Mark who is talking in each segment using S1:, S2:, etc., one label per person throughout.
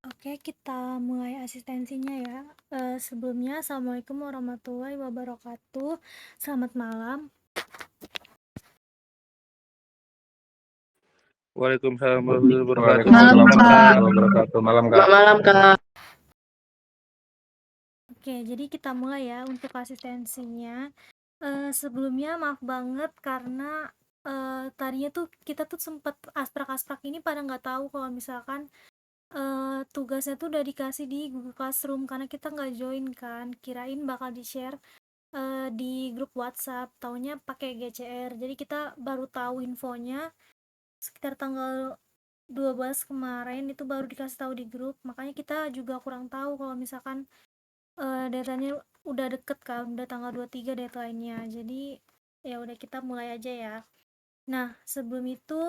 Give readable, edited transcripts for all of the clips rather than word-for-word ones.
S1: Oke, kita mulai asistensinya ya. Sebelumnya, Assalamualaikum warahmatullahi wabarakatuh. Selamat malam.
S2: Waalaikumsalam warahmatullahi wabarakatuh.
S3: Malam,
S2: Malam,
S3: Kak.
S2: Kak.
S3: Wabarakatuh. Malam, Kak. Malam, Kak.
S1: Oke, jadi kita mulai ya untuk asistensinya. Sebelumnya maaf banget karena tadinya tuh kita tuh sempet asprak-asprak ini pada nggak tahu kalau misalkan tugasnya tuh udah dikasih di Google Classroom karena kita nggak join kan. Kirain bakal di-share di grup WhatsApp, taunya pakai GCR. Jadi kita baru tahu infonya sekitar tanggal 12 kemarin, itu baru dikasih tahu di grup. Makanya kita juga kurang tahu kalau misalkan deadline-nya udah deket kan, udah tanggal 23 deadline-nya. Jadi ya udah, kita mulai aja ya. Nah, sebelum itu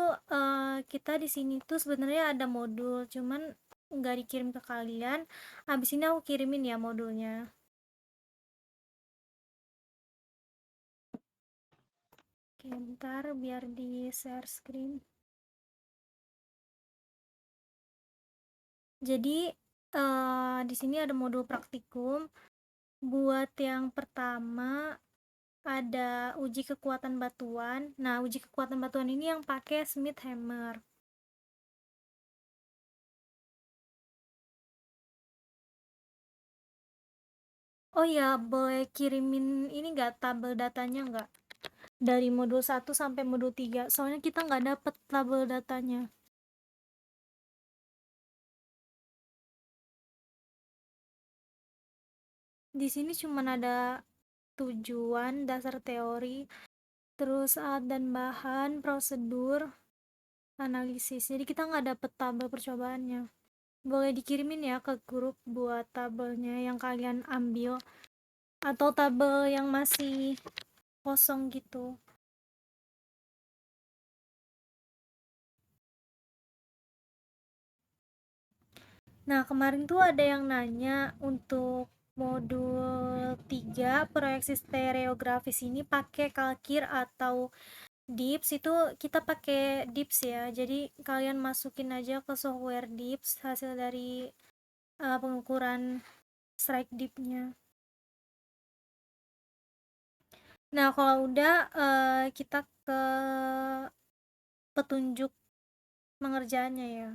S1: kita di sini tuh sebenarnya ada modul, cuman nggak dikirim ke kalian. Habis ini aku kirimin ya modulnya. Oke, bentar biar di share screen. Jadi di sini ada modul praktikum. Buat yang pertama ada uji kekuatan batuan. Nah, uji kekuatan batuan ini yang pakai Smith Hammer. Oh ya, boleh kirimin ini nggak, tabel datanya nggak? Dari modul 1 sampai modul 3. Soalnya kita nggak dapet tabel datanya. Di sini cuma ada tujuan, dasar teori, terus alat dan bahan, prosedur, analisis. Jadi kita nggak dapet tabel percobaannya. Boleh dikirimin ya ke grup buat tabelnya yang kalian ambil, atau tabel yang masih kosong gitu. Nah, kemarin tuh ada yang nanya untuk modul 3 proyeksi stereografis ini pakai kalkir atau DIPS. Itu kita pakai DIPS ya. Jadi kalian masukin aja ke software DIPS hasil dari pengukuran strike dip-nya. Nah, kalau udah kita ke petunjuk pengerjaannya ya.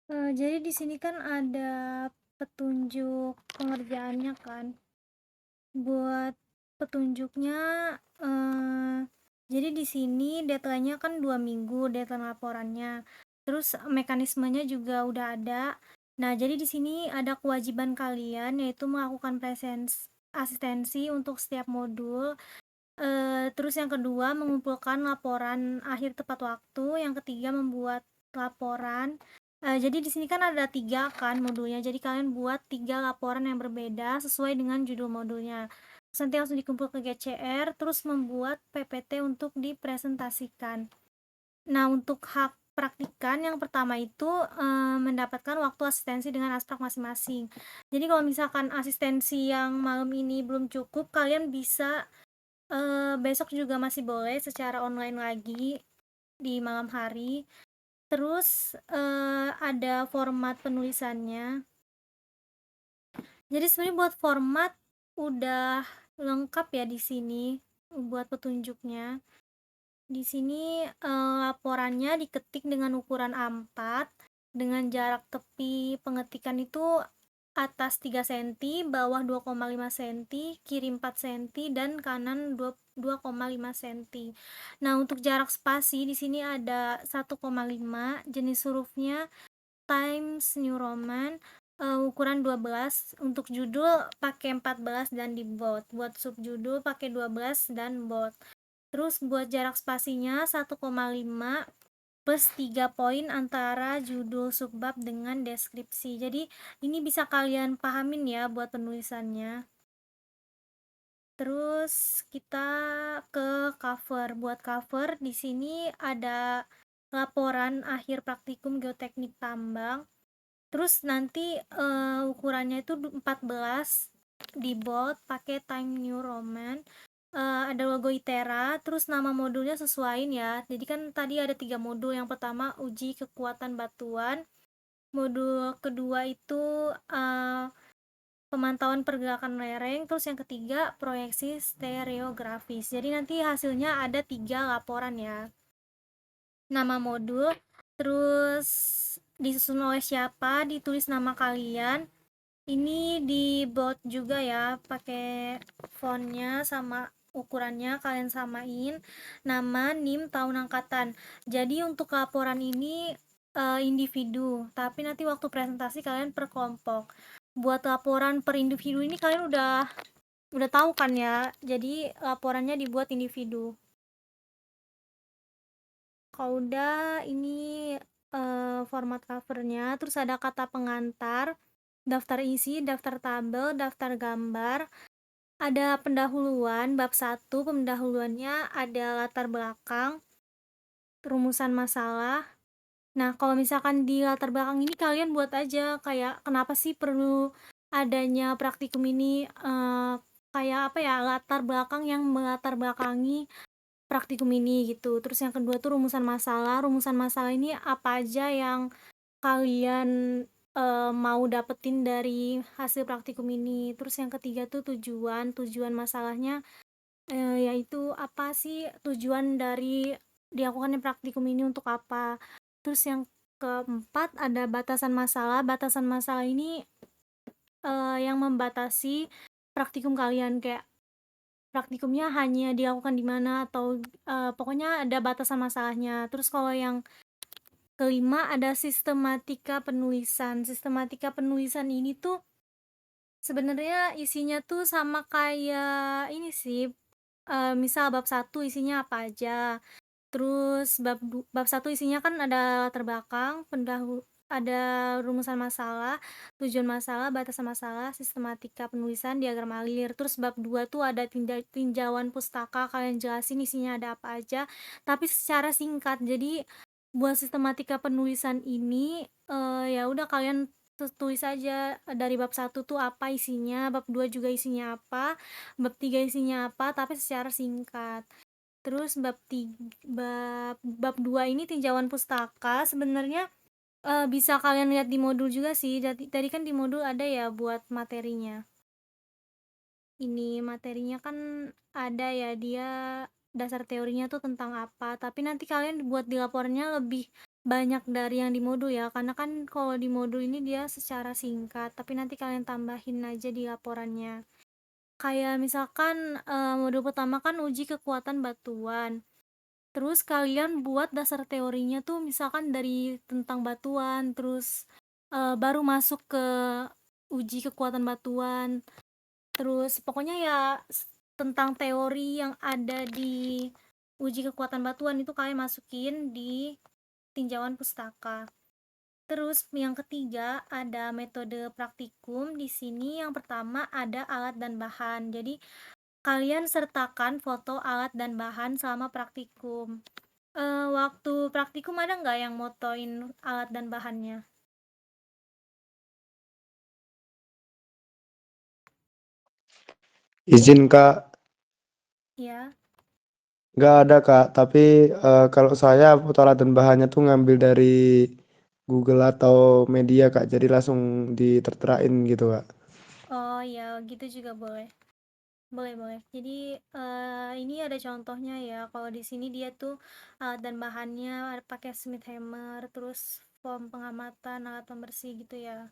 S1: Jadi di sini kan ada petunjuk pengerjaannya kan. Buat petunjuknya, jadi di sini deadline-nya kan 2 minggu deadline laporannya. Terus mekanismenya juga udah ada. Nah, jadi di sini ada kewajiban kalian yaitu melakukan asistensi untuk setiap modul. Terus yang kedua mengumpulkan laporan akhir tepat waktu. Yang ketiga membuat laporan. Jadi di sini kan ada 3 kan modulnya. Jadi kalian buat 3 laporan yang berbeda sesuai dengan judul modulnya. Terus nanti langsung dikumpul ke GCR, terus membuat PPT untuk dipresentasikan. Nah, untuk hak praktikan yang pertama itu mendapatkan waktu asistensi dengan asprak masing-masing. Jadi kalau misalkan asistensi yang malam ini belum cukup, kalian bisa besok juga masih boleh secara online lagi di malam hari. Terus ada format penulisannya. Jadi sebenarnya buat format udah lengkap ya di sini buat petunjuknya. Di sini laporannya diketik dengan ukuran A4 dengan jarak tepi pengetikan itu atas 3 senti, bawah 2,5 senti, kiri 4 senti, dan kanan 2,5 senti. Nah, untuk jarak spasi di sini ada 1,5, jenis hurufnya Times New Roman, ukuran 12, untuk judul pakai 14 dan di bold, buat subjudul pakai 12 dan bold. Terus buat jarak spasinya 1,5 plus 3 poin antara judul subbab dengan deskripsi. Jadi ini bisa kalian pahamin ya buat penulisannya. Terus kita ke cover. Buat cover di sini ada laporan akhir praktikum geoteknik tambang. Terus nanti ukurannya itu 14 di bold pakai Time New Roman. Ada logo ITERA, terus nama modulnya sesuaiin ya. Jadi kan tadi ada 3 modul. Yang pertama uji kekuatan batuan. Modul kedua itu pemantauan pergerakan lereng, terus yang ketiga proyeksi stereografis. Jadi nanti hasilnya ada 3 laporan ya. Nama modul, terus disusun oleh siapa, ditulis nama kalian. Ini di bold juga ya, pakai fontnya sama ukurannya kalian samain, nama, NIM, tahun angkatan. Jadi untuk laporan ini individu, tapi nanti waktu presentasi kalian per kelompok. Buat laporan per individu ini kalian udah tahu kan ya, jadi laporannya dibuat individu. Kalau udah, ini format covernya, terus ada kata pengantar, daftar isi, daftar tabel, daftar gambar, ada pendahuluan, bab 1, pendahuluannya ada latar belakang, rumusan masalah. Nah, kalau misalkan di latar belakang ini kalian buat aja kayak kenapa sih perlu adanya praktikum ini, kayak apa ya, latar belakang yang melatar belakangi praktikum ini gitu. Terus yang kedua tuh rumusan masalah. Rumusan masalah ini apa aja yang kalian mau dapetin dari hasil praktikum ini. Terus yang ketiga tuh tujuan masalahnya, yaitu apa sih tujuan dari dilakukannya praktikum ini untuk apa. Terus yang keempat ada batasan masalah. Batasan masalah ini yang membatasi praktikum kalian, kayak praktikumnya hanya dilakukan di mana atau pokoknya ada batasan masalahnya. Terus kalau yang kelima ada sistematika penulisan. Sistematika penulisan ini tuh sebenarnya isinya tuh sama kayak ini sih. Misal bab 1 isinya apa aja. Terus bab 1 isinya kan ada latar belakang, ada rumusan masalah, tujuan masalah, batasan masalah, sistematika penulisan, diagram alir. Terus bab 2 tuh ada tinjauan pustaka, kalian jelasin isinya ada apa aja, tapi secara singkat. Jadi buat sistematika penulisan ini ya udah kalian tulis aja dari bab 1 tuh apa isinya, bab 2 juga isinya apa, bab 3 isinya apa, tapi secara singkat. Terus bab 2 ini tinjauan pustaka sebenarnya bisa kalian lihat di modul juga sih. Tadi kan di modul ada ya buat materinya. Ini materinya kan ada ya, dia dasar teorinya tuh tentang apa. Tapi nanti kalian buat di laporannya lebih banyak dari yang di modul ya. Karena kan kalau di modul ini dia secara singkat, tapi nanti kalian tambahin aja di laporannya. Kayak misalkan modul pertama kan uji kekuatan batuan. Terus kalian buat dasar teorinya tuh misalkan dari tentang batuan, terus baru masuk ke uji kekuatan batuan. Terus pokoknya ya tentang teori yang ada di uji kekuatan batuan itu kalian masukin di tinjauan pustaka. Terus yang ketiga ada metode praktikum. Di sini yang pertama ada alat dan bahan. Jadi kalian sertakan foto alat dan bahan selama praktikum. Waktu praktikum ada nggak yang motoin alat dan bahannya?
S3: Izin Kak,
S1: Ya.
S3: nggak ada Kak. Tapi kalau saya foto alat dan bahannya tuh ngambil dari Google atau media Kak. Jadi langsung diterterain gitu Kak.
S1: Oh ya, gitu juga boleh. Boleh, boleh. Jadi ini ada contohnya ya. Kalau di sini dia tuh alat dan bahannya pakai Smith Hammer, terus foam pengamatan, alat pembersih gitu ya.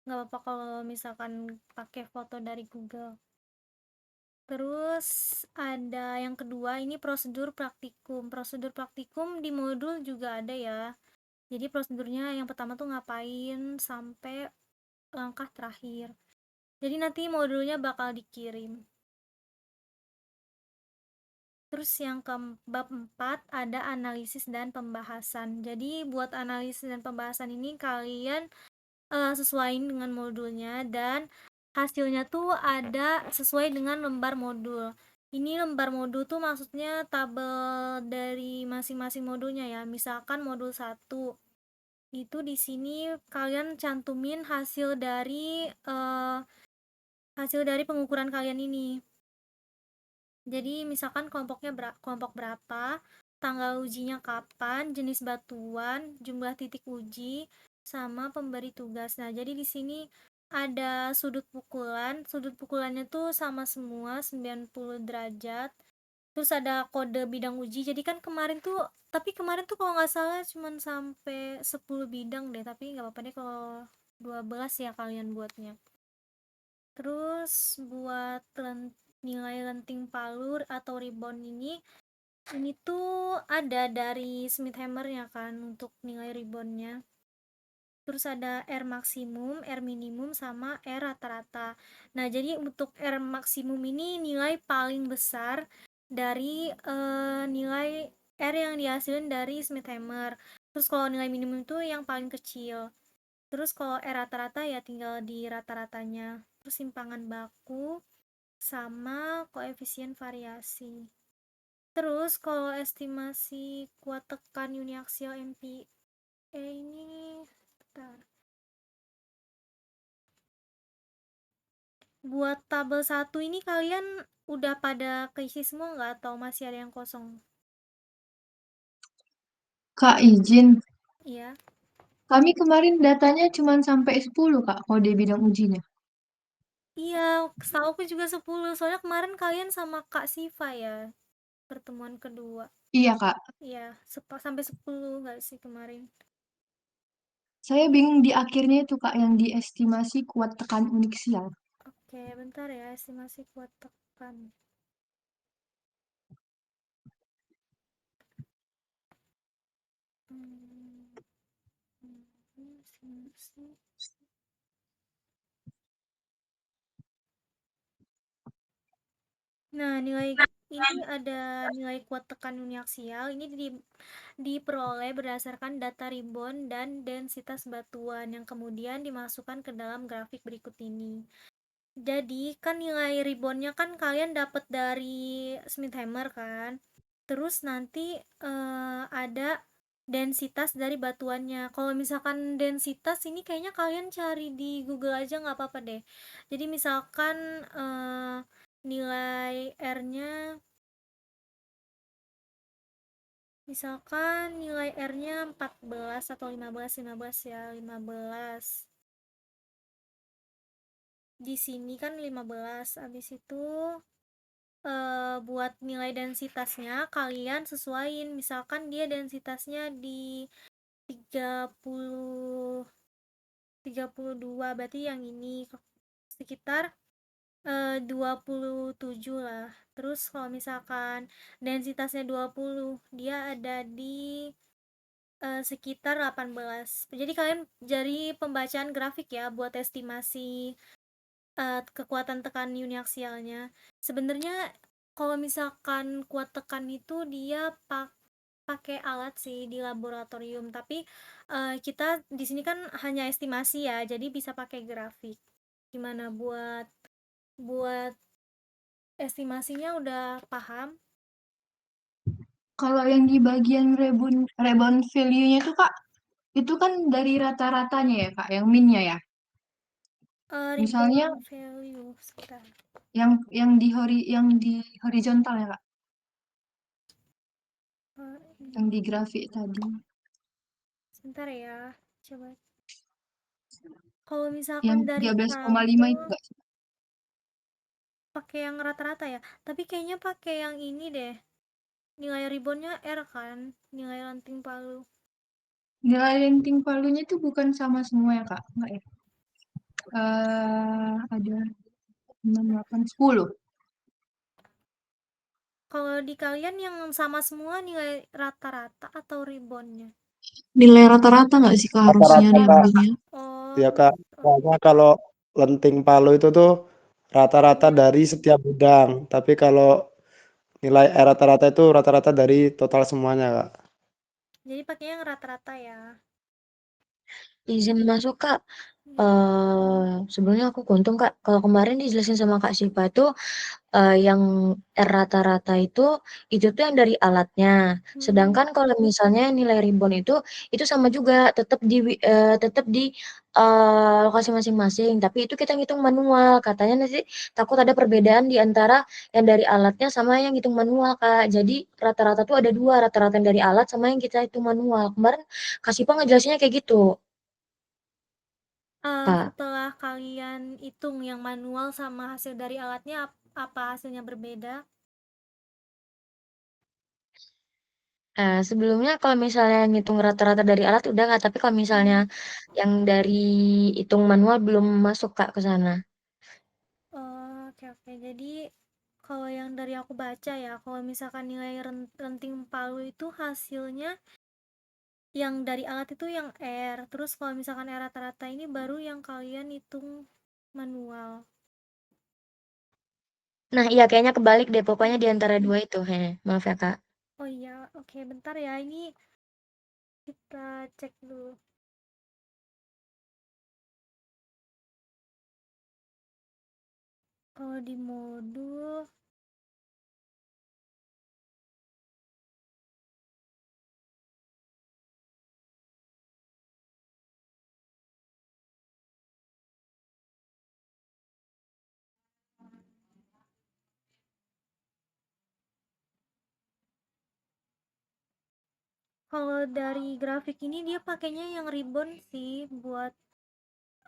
S1: nggak apa-apa kalau misalkan pakai foto dari Google. Terus ada yang kedua, ini prosedur praktikum. Prosedur praktikum di modul juga ada ya. Jadi prosedurnya yang pertama tuh ngapain sampai langkah terakhir. Jadi nanti modulnya bakal dikirim. Terus yang ke bab 4 ada analisis dan pembahasan. Jadi buat analisis dan pembahasan ini kalian sesuaiin dengan modulnya, dan hasilnya tuh ada sesuai dengan lembar modul. Ini lembar modul tuh maksudnya tabel dari masing-masing modulnya ya. Misalkan modul 1 itu di sini kalian cantumin hasil dari pengukuran kalian ini. Jadi misalkan kelompok berapa, tanggal ujinya kapan, jenis batuan, jumlah titik uji, sama pemberi tugas. Nah, jadi di sini ada sudut pukulan. Sudut pukulannya tuh sama semua 90 derajat. Terus ada kode bidang uji. Jadi kan kemarin tuh kalau nggak salah cuman sampai 10 bidang deh, tapi nggak apa-apa deh kalau 12 ya kalian buatnya. Terus buat nilai lenting palur atau ribbon ini tuh ada dari Smith Hammer-nya kan untuk nilai ribbonnya. Terus ada R maksimum, R minimum, sama R rata-rata. Nah, jadi untuk R maksimum ini nilai paling besar dari nilai R yang dihasilin dari Smith Hammer. Terus kalau nilai minimum itu yang paling kecil. Terus kalau R rata-rata ya tinggal di rata-ratanya. Terus simpangan baku sama koefisien variasi. Terus kalau estimasi kuat tekan uniaksial MPa ini, bentar. Buat tabel 1 ini kalian udah pada keisi semua nggak atau masih ada yang kosong?
S4: Kak, izin.
S1: Iya.
S4: Kami kemarin datanya cuma sampai 10, Kak, kode bidang ujinya.
S1: Iya, setahu aku juga 10. Soalnya kemarin kalian sama Kak Siva ya, pertemuan kedua.
S4: Iya, Kak.
S1: Iya, sampai 10 nggak sih kemarin?
S4: Saya bingung di akhirnya itu, Kak, yang diestimasi kuat tekan uniaksial.
S1: Oke, bentar ya, estimasi kuat tekan. Hmm, estimasi. Nah, ini ada nilai kuat tekan uniaksial. Ini diperoleh berdasarkan data ribbon dan densitas batuan yang kemudian dimasukkan ke dalam grafik berikut ini. Jadi kan nilai ribbonnya kan kalian dapat dari Smith Hammer kan. Terus nanti ada densitas dari batuannya. Kalau misalkan densitas ini kayaknya kalian cari di Google aja nggak apa-apa deh. Jadi misalkan nilai R-nya, misalkan nilai R-nya 14 atau 15 ya, 15. Di sini kan 15. Habis itu buat nilai densitasnya kalian sesuaiin. Misalkan dia densitasnya di 30 32, berarti yang ini sekitar 27 lah. Terus kalau misalkan densitasnya 20, dia ada di sekitar 18. Jadi kalian jadi pembacaan grafik ya buat estimasi kekuatan tekan uniaksialnya. Sebenarnya kalau misalkan kuat tekan itu dia pakai alat sih di laboratorium, tapi kita di sini kan hanya estimasi ya, jadi bisa pakai grafik. Gimana buat estimasinya udah paham?
S4: Kalau yang di bagian rebound value-nya itu, Kak, itu kan dari rata-ratanya ya, Kak, yang min-nya ya. Misalnya
S1: Ribbon value sebentar.
S4: yang di horizontal ya, Kak,
S1: Eh,
S4: yang di grafik tadi.
S1: sebentar ya, coba. Kalau
S4: Yang
S1: misalkan dari
S4: 13,5 itu
S1: tabel
S4: enggak sih?
S1: pakai yang rata-rata ya, tapi kayaknya pakai yang ini deh. Nilai ribbonnya R kan, nilai lenting palu.
S4: Nilai lenting palunya itu bukan sama semua ya, Kak? Enggak ya? Ada 6, 8, 10.
S1: Kalau di kalian yang sama semua nilai rata-rata atau reboundnya?
S4: Nilai rata-rata nggak sih Kak harusnya
S3: Rata-rata Kak.
S4: nilainya?
S1: Oh,
S3: Ya Kak, soalnya kalau lenting palu itu tuh rata-rata
S1: iya.
S3: dari setiap bidang, tapi kalau nilai rata-rata itu rata-rata dari total semuanya Kak.
S1: Jadi pakainya yang rata-rata ya.
S5: Izin masuk Kak.
S1: Iya.
S5: Sebelumnya aku kuntung Kak. Kalau kemarin dijelasin sama Kak Siva itu yang rata-rata itu tuh yang dari alatnya. Sedangkan kalau misalnya nilai rebound itu sama juga tetap di lokasi masing-masing. Tapi itu kita ngitung manual. Katanya nanti takut ada perbedaan di antara yang dari alatnya sama yang hitung manual Kak. Jadi rata-rata tuh ada dua, rata-rata yang dari alat sama yang kita hitung manual. Kemarin Kak Siva ngejelasinnya kayak gitu. Kak.
S1: Setelah kalian hitung yang manual sama hasil dari alatnya, apa hasilnya berbeda?
S5: Sebelumnya kalau misalnya ngitung rata-rata dari alat udah Kak, tapi kalau misalnya yang dari hitung manual belum masuk Kak ke sana.
S1: Oh, oke oke. Jadi kalau yang dari aku baca ya, kalau misalkan nilai renting palu itu hasilnya yang dari alat itu yang R. Terus kalau misalkan R rata-rata ini baru yang kalian hitung manual.
S5: Nah, iya kayaknya kebalik deh, pokoknya di
S1: Iya.
S5: antara dua itu. Maaf ya Kak.
S1: Oh iya, oke bentar ya. Ini kita cek dulu. Kalau di modul kalau dari grafik ini dia pakainya yang ribbon sih buat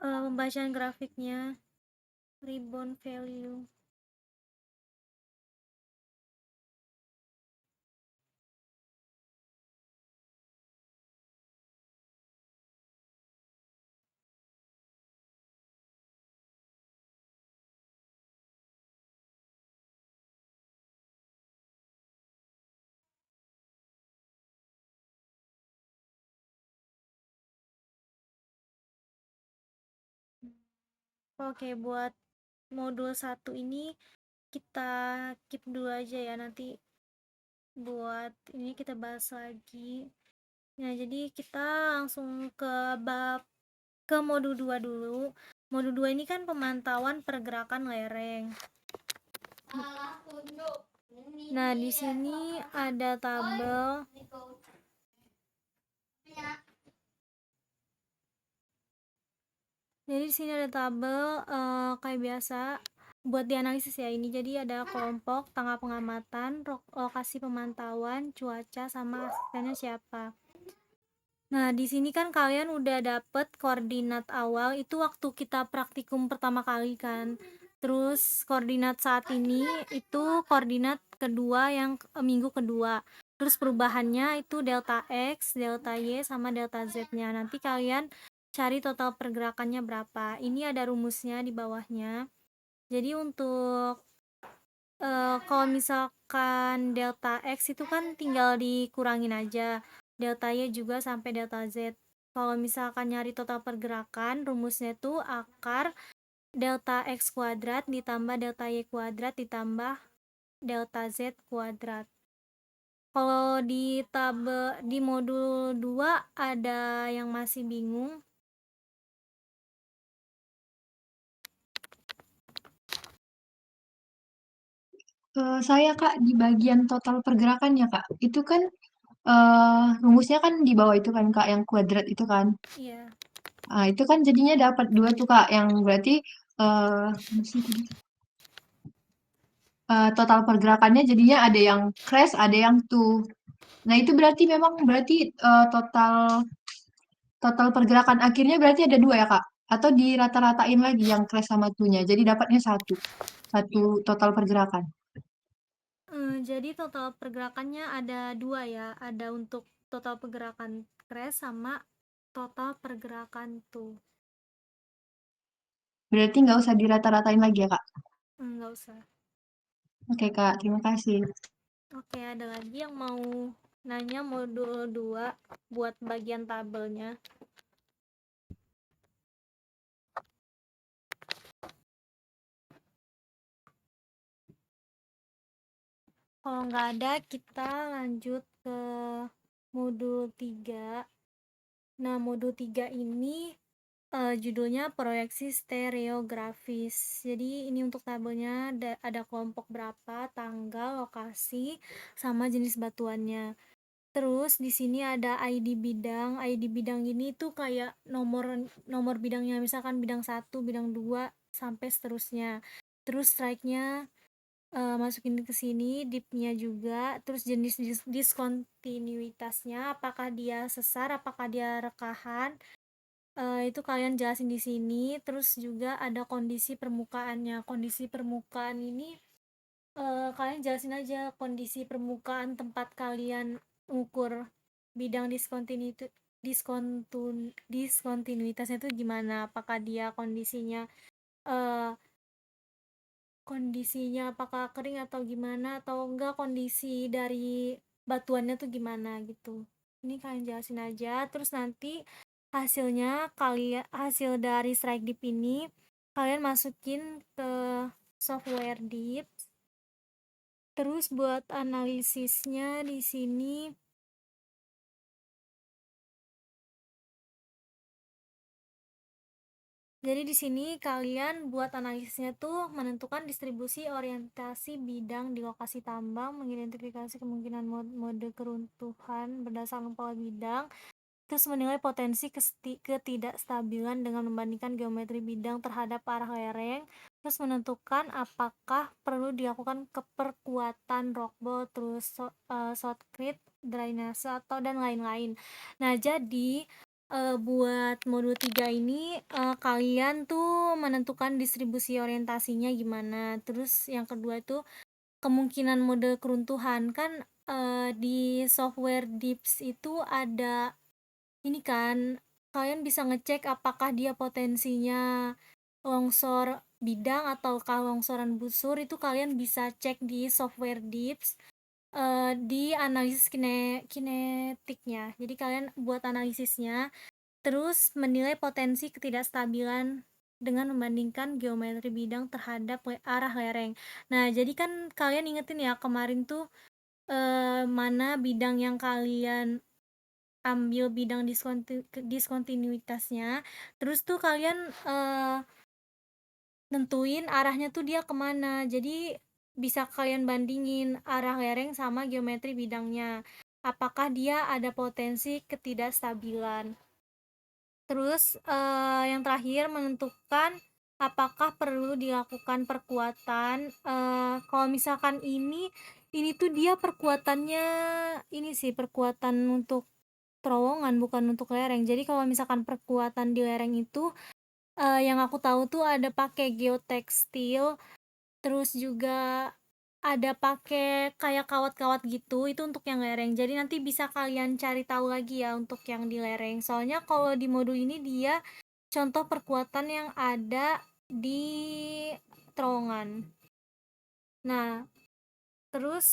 S1: pembacaan grafiknya. Ribbon value. Oke, buat modul 1 ini kita keep dulu aja ya, nanti buat ini kita bahas lagi. Nah, jadi kita langsung ke modul 2 dulu. Modul 2 ini kan pemantauan pergerakan lereng. Nah, di sini ada tabel. Jadi di sini ada tabel kayak biasa buat dianalisis ya ini. Jadi ada kelompok, tanggal pengamatan, lokasi pemantauan, cuaca, sama asistennya siapa. Nah, di sini kan kalian udah dapet koordinat awal itu waktu kita praktikum pertama kali kan. Terus koordinat saat ini itu koordinat kedua yang minggu kedua. Terus perubahannya itu delta X, delta Y, sama delta Z-nya. Nanti kalian cari total pergerakannya berapa. Ini ada rumusnya di bawahnya. Jadi untuk kalau misalkan delta X itu kan tinggal dikurangin aja. Delta Y juga sampai delta Z. Kalau misalkan nyari total pergerakan, rumusnya tuh akar delta X kuadrat ditambah delta Y kuadrat ditambah delta Z kuadrat. Kalau di tabel di modul 2 ada yang masih bingung?
S4: Saya Kak di bagian total pergerakannya Kak, itu kan rumusnya kan di bawah itu kan Kak, yang kuadrat itu kan.
S1: Iya.
S4: Nah, itu kan jadinya dapat dua tuh Kak, yang berarti apa sih tadi? Total pergerakannya jadinya ada yang crash, ada yang two. Nah, itu berarti memang berarti total total pergerakan akhirnya berarti ada dua ya Kak? Atau dirata-ratain lagi yang crash sama two-nya, jadi dapatnya satu. Satu total pergerakan.
S1: Jadi total pergerakannya ada dua ya, ada untuk total pergerakan crash sama total pergerakan tuh.
S4: Berarti nggak usah dirata-ratain lagi ya, Kak?
S1: Nggak usah.
S4: Oke, Kak. Terima kasih.
S1: Oke, ada lagi yang mau nanya modul 2 buat bagian tabelnya? Kalau nggak ada, kita lanjut ke modul 3. Nah, modul 3 ini judulnya proyeksi stereografis. Jadi ini untuk tabelnya ada kelompok berapa, tanggal, lokasi, sama jenis batuannya. Terus di sini ada ID bidang. ID bidang ini tuh kayak nomor bidangnya, misalkan bidang 1, bidang 2 sampai seterusnya. Terus strike-nya masukin ke sini, dip-nya juga, terus jenis diskontinuitasnya, apakah dia sesar, apakah dia rekahan, itu kalian jelasin di sini. Terus juga ada kondisi permukaannya. Kondisi permukaan ini kalian jelasin aja kondisi permukaan tempat kalian ukur bidang diskontinuitasnya itu gimana, apakah dia eh, kondisinya apakah kering atau gimana, atau enggak kondisi dari batuannya tuh gimana gitu. Ini kalian jelasin aja. Terus nanti hasil dari strike dip ini kalian masukin ke software dip. Terus buat analisisnya di sini jadi di sini kalian buat analisisnya tuh menentukan distribusi orientasi bidang di lokasi tambang, mengidentifikasi kemungkinan mode keruntuhan berdasarkan pola bidang, terus menilai potensi ketidakstabilan dengan membandingkan geometri bidang terhadap arah lereng, terus menentukan apakah perlu dilakukan keperkuatan rockball, terus shotcrete, drainase, atau dan lain-lain. Nah, jadi buat modul 3 ini kalian tuh menentukan distribusi orientasinya gimana. Terus yang kedua itu kemungkinan mode keruntuhan. Kan di software DIPS itu ada ini kan, kalian bisa ngecek apakah dia potensinya longsor bidang ataukah longsoran busur. Itu kalian bisa cek di software DIPS di analisis kinetiknya. Jadi kalian buat analisisnya, terus menilai potensi ketidakstabilan dengan membandingkan geometri bidang terhadap arah lereng. Nah, jadi kan kalian ingetin ya kemarin tuh mana bidang yang kalian ambil bidang diskontinuitasnya, terus tuh kalian nentuin arahnya tuh dia kemana. Jadi bisa kalian bandingin arah lereng sama geometri bidangnya, apakah dia ada potensi ketidakstabilan. Terus yang terakhir menentukan apakah perlu dilakukan perkuatan. Kalau misalkan ini tuh dia perkuatannya ini sih perkuatan untuk terowongan, bukan untuk lereng. Jadi kalau misalkan perkuatan di lereng itu yang aku tahu tuh ada pakai geotekstil, terus juga ada pakai kayak kawat-kawat gitu, itu untuk yang lereng. Jadi nanti bisa kalian cari tahu lagi ya untuk yang di lereng. Soalnya kalau di modul ini dia contoh perkuatan yang ada di terowongan. Nah, terus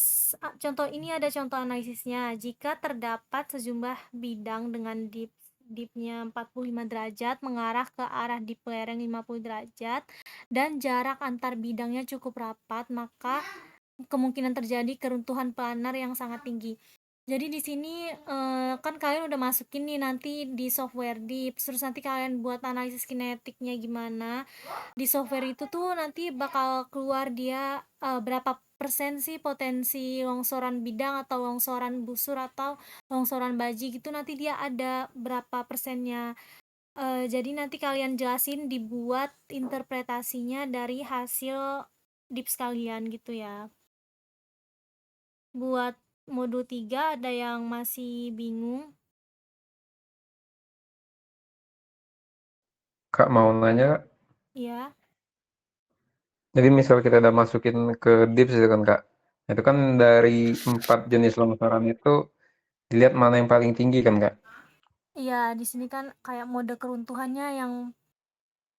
S1: contoh ini ada contoh analisisnya. Jika terdapat sejumlah bidang dengan dipnya 45 derajat mengarah ke arah dip lereng 50 derajat dan jarak antar bidangnya cukup rapat, maka kemungkinan terjadi keruntuhan planar yang sangat tinggi. Jadi di sini kan kalian udah masukin nih nanti di software dip, terus nanti kalian buat analisis kinetiknya gimana. Di software itu tuh nanti bakal keluar dia berapa persen sih potensi longsoran bidang atau longsoran busur atau longsoran baji gitu, nanti dia ada berapa persennya. Jadi nanti kalian jelasin, dibuat interpretasinya dari hasil dip sekalian gitu ya. Buat modul 3 ada yang masih bingung?
S6: Kak mau nanya, Kak.
S1: Ya.
S6: Jadi misal kita udah masukin ke DIPS itu kan Kak. Itu kan dari 4 jenis longsoran itu dilihat mana yang paling tinggi kan Kak?
S1: Iya, di sini kan kayak mode keruntuhannya yang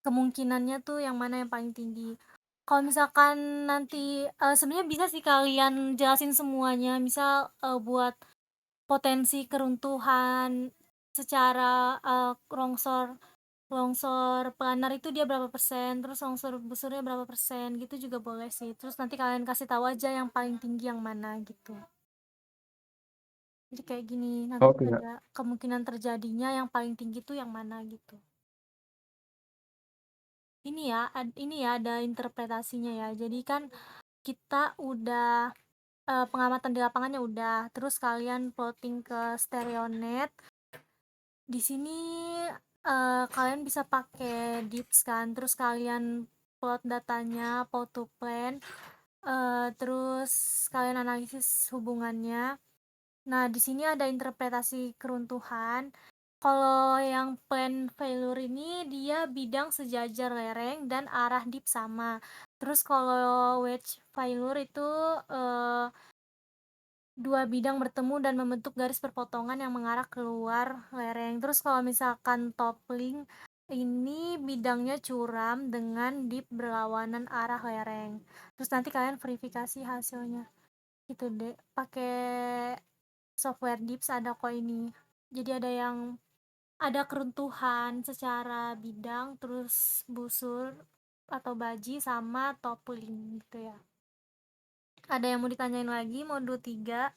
S1: kemungkinannya tuh yang mana yang paling tinggi. Kalau misalkan nanti, sebenarnya bisa sih kalian jelasin semuanya, misal, buat potensi keruntuhan secara, longsor longsor planar itu dia berapa persen, terus longsor busurnya berapa persen, gitu juga boleh sih. Terus nanti kalian kasih tahu aja yang paling tinggi yang mana, gitu. Jadi kayak gini, nanti
S6: Oke, Kak.
S1: ada kemungkinan terjadinya yang paling tinggi tuh yang mana, gitu. Ini ya ada interpretasinya ya. Jadi kan kita udah, pengamatan di lapangannya udah, terus kalian plotting ke Stereonet. Di sini, kalian bisa pakai Dips kan, terus kalian plot datanya, plot to plan, terus kalian analisis hubungannya. Nah, di sini ada interpretasi keruntuhan. Kalau yang plan failure ini dia bidang sejajar lereng dan arah dip sama. Terus kalau wedge failure itu, dua bidang bertemu dan membentuk garis perpotongan yang mengarah keluar lereng. Terus kalau misalkan toppling ini bidangnya curam dengan dip berlawanan arah lereng. Terus nanti kalian verifikasi hasilnya. Gitu deh. Pakai software Dips ada kok ini. Jadi ada keruntuhan secara bidang, terus busur atau baji sama toppling gitu ya. Ada yang mau ditanyain lagi modul 3?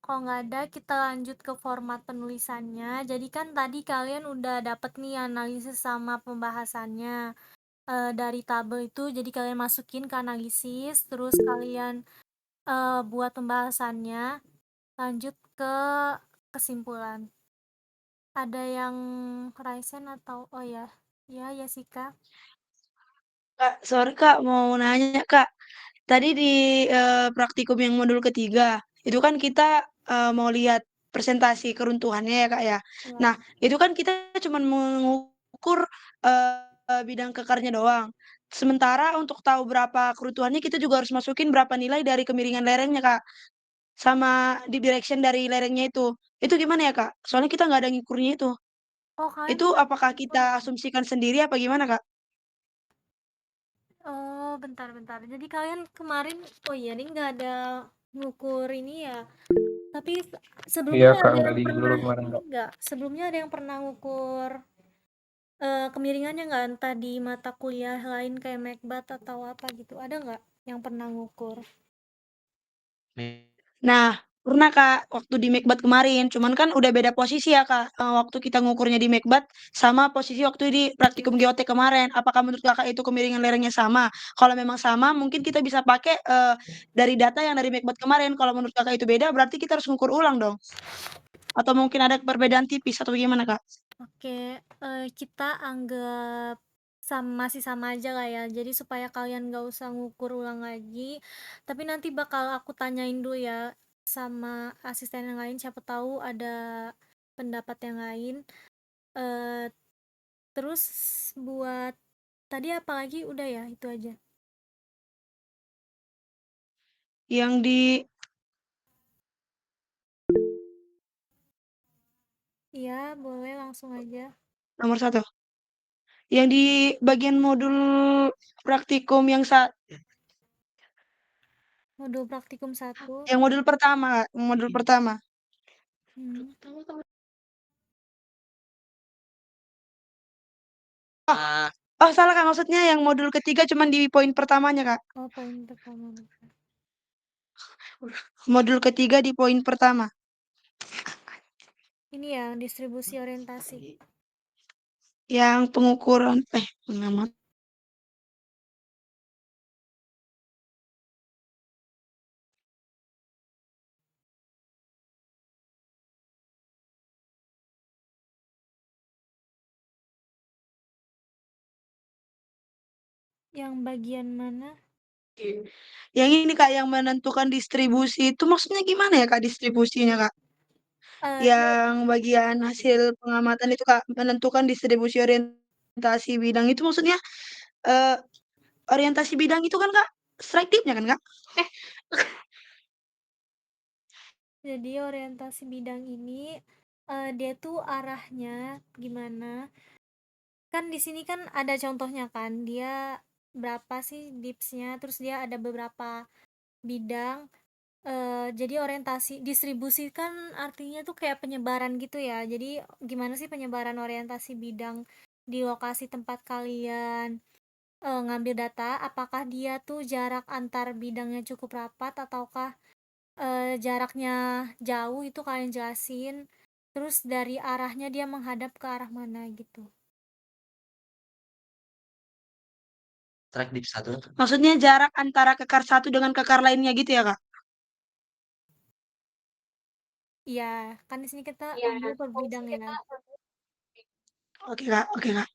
S1: Kalau nggak ada, kita lanjut ke format penulisannya. Jadi kan tadi kalian udah dapet nih analisis sama pembahasannya dari tabel itu. Jadi kalian masukin ke analisis, terus kalian buat pembahasannya. Lanjut ke kesimpulan. Ada yang Raisen atau oh ya, ya Yasika.
S7: Kak, sorry Kak, mau nanya Kak. Tadi di praktikum yang modul ketiga, itu kan kita mau lihat presentasi keruntuhannya ya Kak ya.
S1: Ya.
S7: Nah, itu kan kita cuma mengukur bidang kekarnya doang. Sementara untuk tahu berapa keruntuhannya, kita juga harus masukin berapa nilai dari kemiringan lerengnya Kak. Sama di direction dari lerengnya itu. Itu gimana ya Kak? Soalnya kita nggak ada ngukurnya itu.
S1: Oh, kalian
S7: Itu
S1: belum
S7: apakah
S1: ngukur.
S7: kita asumsikan sendiri apa gimana Kak?
S1: Oh, bentar. Jadi kalian kemarin, oh iya, ini nggak ada ngukur ini ya. Tapi
S6: Iya,
S1: sebelumnya
S6: Kak,
S1: ada
S6: nggak
S1: yang
S6: di
S1: pernah
S6: guru kemarin,
S1: ini
S6: Kak.
S1: nggak? Sebelumnya ada yang pernah ngukur kemiringannya nggak? Entah di mata kuliah lain kayak Macbat atau apa gitu. Ada nggak yang pernah ngukur?
S7: Nah, pernah Kak, waktu di Macbeth kemarin, cuman kan udah beda posisi ya Kak, waktu kita ngukurnya di Macbeth sama posisi waktu di praktikum GOT kemarin. Apakah menurut Kakak itu kemiringan lerengnya sama? Kalau memang sama, mungkin kita bisa pakai dari data yang dari Macbeth kemarin. Kalau menurut Kakak itu beda, berarti kita harus ngukur ulang dong. Atau mungkin ada perbedaan tipis atau gimana Kak?
S1: Oke, kita anggap masih sama aja lah ya. Jadi supaya kalian nggak usah ngukur ulang lagi. Tapi nanti bakal aku tanyain dulu ya sama asisten yang lain. Siapa tahu ada pendapat yang lain. Eh, terus buat tadi apa lagi? Udah ya, itu aja.
S7: Yang di
S1: Iya, boleh langsung aja.
S7: nomor 1. Yang di bagian modul praktikum yang
S1: Modul praktikum 1.
S7: yang modul pertama, Kak, modul pertama.
S1: Hmm.
S7: Oh, salah Kak, maksudnya yang modul ketiga cuman di poin pertamanya, Kak.
S1: Oh, poin pertama.
S7: Modul ketiga di poin pertama.
S1: Ini ya, distribusi orientasi.
S7: Yang pengukuran pengamat.
S1: Yang bagian mana?
S7: Yang ini Kak, yang menentukan distribusi itu maksudnya gimana ya Kak distribusinya Kak? Yang bagian hasil pengamatan itu Kak, menentukan distribusi orientasi bidang itu maksudnya orientasi bidang itu kan Kak, strike tipnya kan Kak?
S1: Jadi orientasi bidang ini, dia tuh arahnya gimana, kan di sini kan ada contohnya kan, dia berapa sih dipsnya, terus dia ada beberapa bidang, jadi orientasi distribusi kan artinya tuh kayak penyebaran gitu ya. Jadi gimana sih penyebaran orientasi bidang di lokasi tempat kalian ngambil data, apakah dia tuh jarak antar bidangnya cukup rapat ataukah jaraknya jauh, itu kalian jelasin. Terus dari arahnya dia menghadap ke arah mana gitu.
S8: Track dip 1.
S7: Maksudnya jarak antara kekar satu dengan kekar lainnya gitu ya, Kak?
S1: Iya, kan di sini kita
S5: Iya,
S1: ambil per
S5: kan
S1: bidang
S5: sih
S1: ya.
S5: kita
S7: Oke, Kak. Oke, Kak.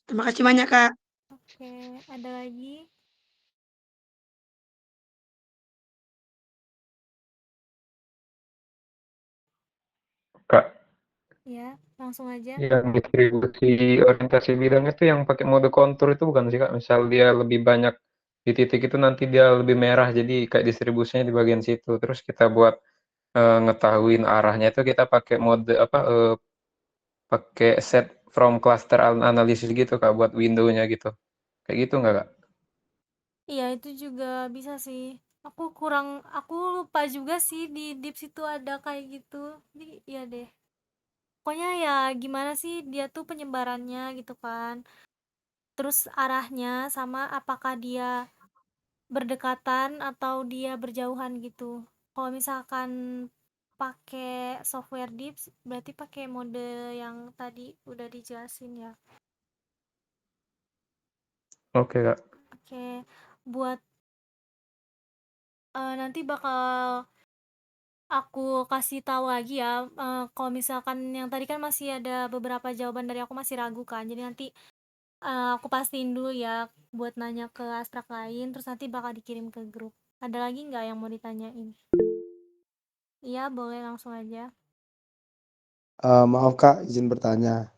S7: Terima kasih banyak, Kak.
S1: Oke, ada lagi?
S6: Kak,
S1: Ya, langsung aja.
S6: yang distribusi orientasi bidang itu yang pakai mode kontur itu bukan sih, Kak? Misal dia lebih banyak di titik itu nanti dia lebih merah, jadi kayak distribusinya di bagian situ. Terus kita buat ngetahuin arahnya itu kita pakai mode apa, pakai set from cluster analysis gitu, Kak, buat window-nya gitu. Kayak gitu nggak, Kak?
S1: Iya, itu juga bisa sih. Aku lupa juga sih di Dips itu ada kayak gitu. Jadi iya deh. Pokoknya ya gimana sih dia tuh penyebarannya gitu kan. Terus arahnya sama apakah dia berdekatan atau dia berjauhan gitu. Kalau misalkan pakai software Dips berarti pakai mode yang tadi udah dijelasin ya.
S6: Oke, Kak.
S1: Oke, buat nanti bakal aku kasih tahu lagi ya, kalau misalkan yang tadi kan masih ada beberapa jawaban dari aku masih ragu kan. Jadi nanti, aku pastiin dulu ya buat nanya ke abstrak lain, terus nanti bakal dikirim ke grup. Ada lagi nggak yang mau ditanyain? Iya, boleh langsung aja.
S3: Maaf Kak, izin bertanya.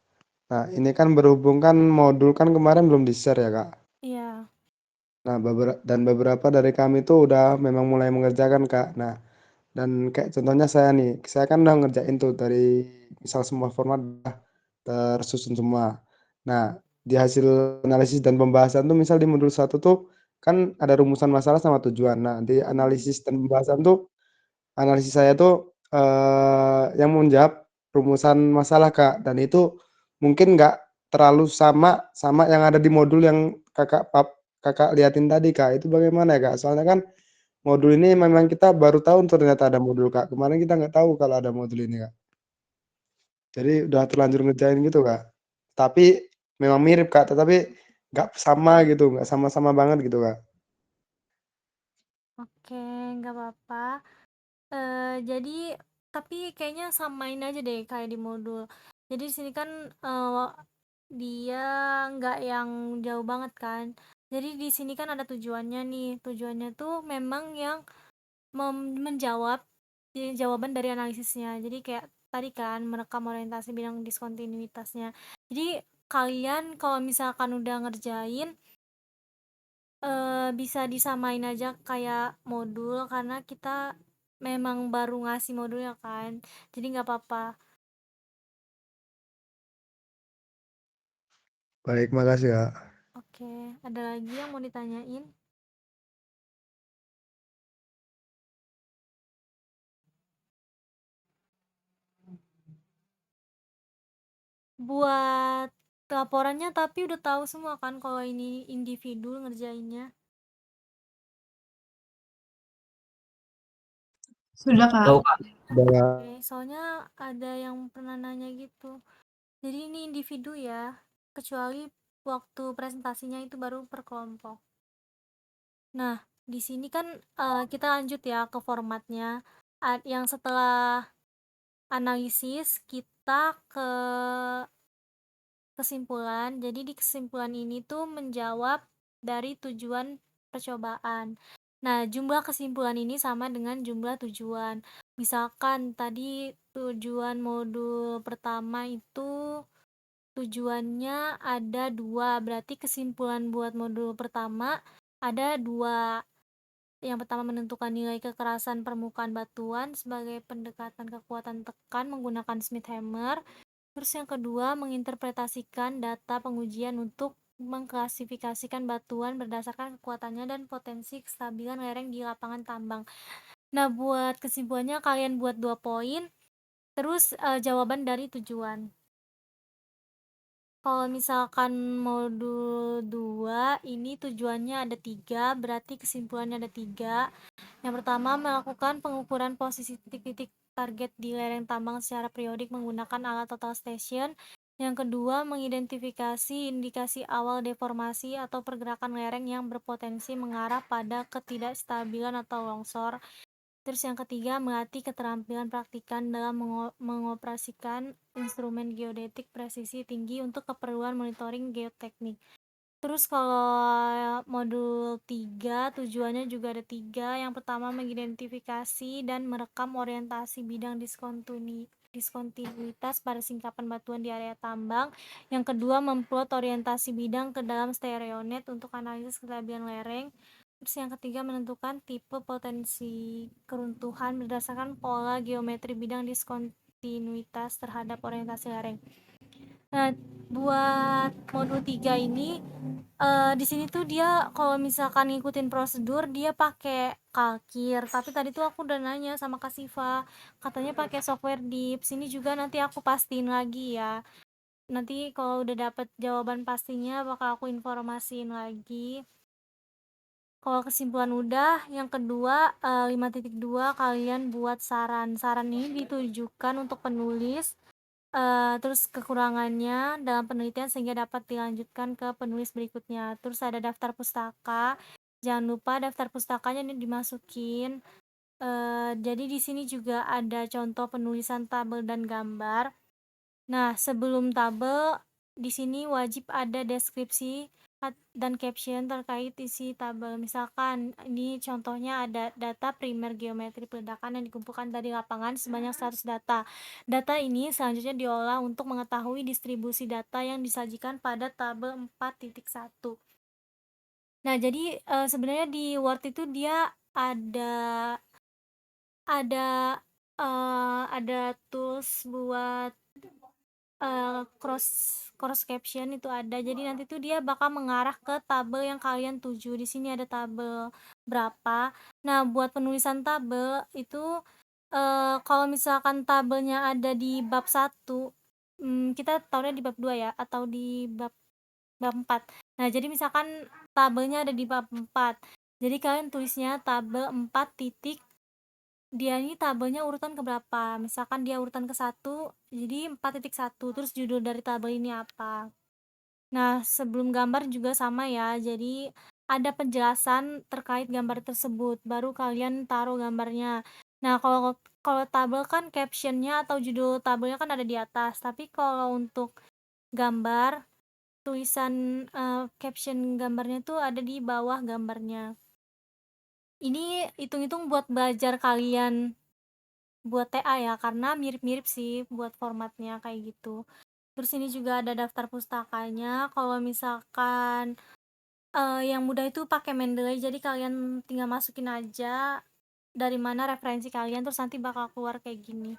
S3: Nah, ini kan berhubung kan modul kan kemarin belum di-share ya Kak.
S1: Iya.
S3: Nah, beberapa dari kami tuh udah memang mulai mengerjakan Kak. Nah, dan kayak contohnya saya nih, saya kan udah ngerjain tuh dari misal semua format udah tersusun semua. Nah, di hasil analisis dan pembahasan tuh misal di modul 1 tuh kan ada rumusan masalah sama tujuan. Nah, di analisis dan pembahasan tuh analisis saya tuh yang menjawab rumusan masalah Kak, dan itu mungkin nggak terlalu sama sama yang ada di modul yang Kakak liatin tadi Kak, itu bagaimana ya Kak? Soalnya kan modul ini memang kita baru tahu ternyata ada modul Kak, kemarin kita nggak tahu kalau ada modul ini Kak. Jadi udah terlanjur ngerjain gitu Kak. Tapi memang mirip Kak, tetapi nggak sama gitu, nggak sama-sama banget gitu Kak.
S1: Oke, nggak apa-apa. Jadi tapi kayaknya samain aja deh kayak di modul. Jadi di sini kan, dia nggak yang jauh banget kan. Jadi di sini kan ada tujuannya nih. Tujuannya tuh memang yang menjawab jawaban dari analisisnya. Jadi kayak tadi kan merekam orientasi bidang diskontinuitasnya. Jadi kalian kalau misalkan udah ngerjain bisa disamain aja kayak modul karena kita memang baru ngasih modul ya kan. Jadi nggak apa-apa.
S3: Baik, makasih Kak.
S1: Oke, ada lagi yang mau ditanyain? Buat laporannya tapi udah tahu semua kan kalau ini individu ngerjainnya?
S4: Sudah, Kak.
S8: Tahu, Kak.
S3: Udah
S1: Oke, soalnya ada yang pernah nanya gitu. Jadi ini individu ya, kecuali waktu presentasinya itu baru per kelompok. Nah, di sini kan kita lanjut ya ke formatnya. Yang setelah analisis kita ke kesimpulan. Jadi di kesimpulan ini tuh menjawab dari tujuan percobaan. Nah, jumlah kesimpulan ini sama dengan jumlah tujuan. Misalkan tadi tujuan modul pertama itu tujuannya ada 2, berarti kesimpulan buat modul pertama ada 2. yang pertama menentukan nilai kekerasan permukaan batuan sebagai pendekatan kekuatan tekan menggunakan Smith hammer. Terus yang kedua menginterpretasikan data pengujian untuk mengklasifikasikan batuan berdasarkan kekuatannya dan potensi kestabilan lereng di lapangan tambang. Nah, buat kesimpulannya kalian buat 2 poin, terus jawaban dari tujuan. Kalau misalkan modul 2 ini tujuannya ada 3, berarti kesimpulannya ada 3. Yang pertama, melakukan pengukuran posisi titik-titik target di lereng tambang secara periodik menggunakan alat total station. Yang kedua, mengidentifikasi indikasi awal deformasi atau pergerakan lereng yang berpotensi mengarah pada ketidakstabilan atau longsor. Terus yang ketiga, melatih keterampilan praktikan dalam mengoperasikan instrumen geodetik presisi tinggi untuk keperluan monitoring geoteknik. Terus kalau modul 3 tujuannya juga ada 3. Yang pertama mengidentifikasi dan merekam orientasi bidang diskontinuitas pada singkapan batuan di area tambang. Yang kedua memplot orientasi bidang ke dalam stereonet untuk analisis kestabilan lereng. Terus yang ketiga menentukan tipe potensi keruntuhan berdasarkan pola geometri bidang diskontinuitas terhadap orientasi lereng. Nah, buat modul 3 ini di sini tuh dia kalau misalkan ngikutin prosedur dia pakai kalkir, tapi tadi tuh aku udah nanya sama Kak Siva, katanya pakai software di sini juga nanti aku pastiin lagi ya. Nanti kalau udah dapet jawaban pastinya bakal aku informasiin lagi. Kalau kesimpulan udah, yang kedua 5.2 kalian buat saran. Saran ini ditujukan untuk penulis, terus kekurangannya dalam penelitian sehingga dapat dilanjutkan ke penulis berikutnya. Terus ada daftar pustaka. Jangan lupa daftar pustakanya ini dimasukin. Jadi di sini juga ada contoh penulisan tabel dan gambar. Nah, sebelum tabel di sini wajib ada deskripsi dan caption terkait isi tabel. Misalkan ini contohnya ada data primer geometri peledakan yang dikumpulkan dari lapangan sebanyak 100 data. Data ini selanjutnya diolah untuk mengetahui distribusi data yang disajikan pada tabel 4.1. Nah, jadi sebenarnya di Word itu dia ada tools buat cross caption itu ada. Jadi nanti tuh dia bakal mengarah ke tabel yang kalian tuju. Di sini ada tabel berapa. Nah, buat penulisan tabel itu kalau misalkan tabelnya ada di bab 1, kita tahunya di bab 2 ya atau di bab 4. Nah, jadi misalkan tabelnya ada di bab 4. Jadi kalian tulisnya tabel 4 titik dia ini tabelnya urutan keberapa, misalkan dia urutan ke-1 jadi 4.1 terus judul dari tabel ini apa. Nah, sebelum gambar juga sama ya, jadi ada penjelasan terkait gambar tersebut baru kalian taruh gambarnya. Nah, kalau tabel kan captionnya atau judul tabelnya kan ada di atas, tapi kalau untuk gambar tulisan caption gambarnya tuh ada di bawah gambarnya. Ini hitung-hitung buat belajar kalian buat TA ya, karena mirip-mirip sih buat formatnya kayak gitu. Terus ini juga ada daftar pustakanya. Kalau misalkan yang mudah itu pakai Mendeley, jadi kalian tinggal masukin aja dari mana referensi kalian, terus nanti bakal keluar kayak gini.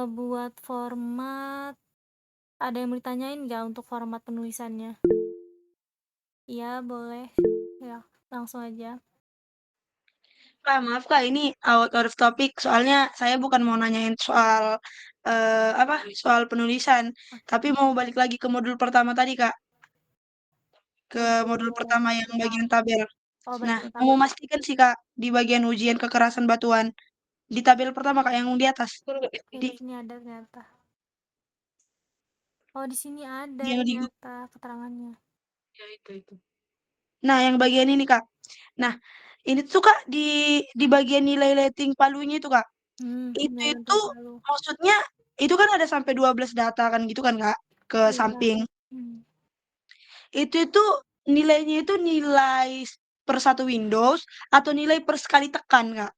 S1: Buat format, ada yang mau ditanyain nggak untuk format penulisannya? Iya, boleh. Ya, langsung aja.
S7: Kak, maaf Kak, ini out of topic. Soalnya saya bukan mau nanyain soal soal penulisan, tapi mau balik lagi ke modul pertama tadi Kak, ke modul pertama yang bagian tabel.
S1: Oh,
S7: Nah,
S1: bagian
S7: mau
S1: tabel.
S7: memastikan sih Kak, di bagian ujian kekerasan batuan, di tabel pertama Kak yang di atas.
S1: Di sini ada ternyata. Oh, di sini ada
S7: Yang di
S1: ternyata keterangannya.
S7: ya itu. Nah, yang bagian ini Kak. Nah, ini tuh Kak di bagian nilai rating palunya itu Kak.
S1: Nilai
S7: Itu
S1: rating palu.
S7: maksudnya itu kan ada sampai 12 data kan gitu kan Kak, ke
S1: Iya.
S7: samping. Itu nilainya itu nilai per satu Windows atau nilai per sekali tekan Kak?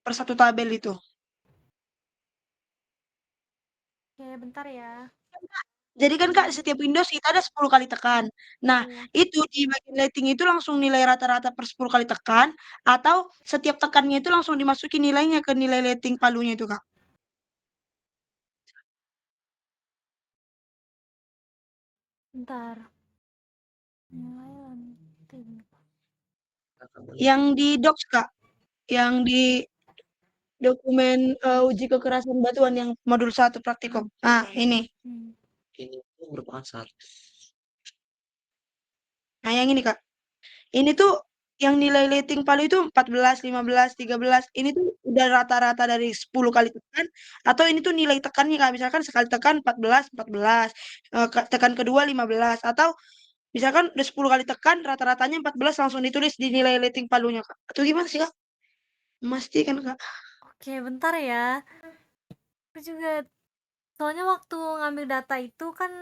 S7: Per satu tabel itu.
S1: Oke, bentar ya.
S7: Jadi kan Kak, setiap Windows kita ada 10 kali tekan. Nah,
S1: Iya.
S7: itu di bagian rating itu langsung nilai rata-rata per 10 kali tekan, atau setiap tekannya itu langsung dimasukin nilainya ke nilai rating palunya itu, Kak?
S1: Bentar. Nilai lanting.
S7: Yang di docs, Kak. Yang di dokumen uji kekerasan batuan yang modul 1 praktikum. Ah, ini.
S1: Hmm.
S8: Ini tuh merupakan satu.
S7: Nah, yang ini, Kak. Ini tuh yang nilai rating palu itu 14, 15, 13. Ini tuh udah rata-rata dari 10 kali tekan, atau ini tuh nilai tekannya, Kak. Misalkan sekali tekan 14, 14. Tekan kedua 15, atau misalkan udah 10 kali tekan, rata-ratanya 14 langsung ditulis di nilai rating palunya, Kak. Atau gimana sih, Kak? Memastikan, Kak.
S1: Oke, bentar ya. Aku juga soalnya waktu ngambil data itu kan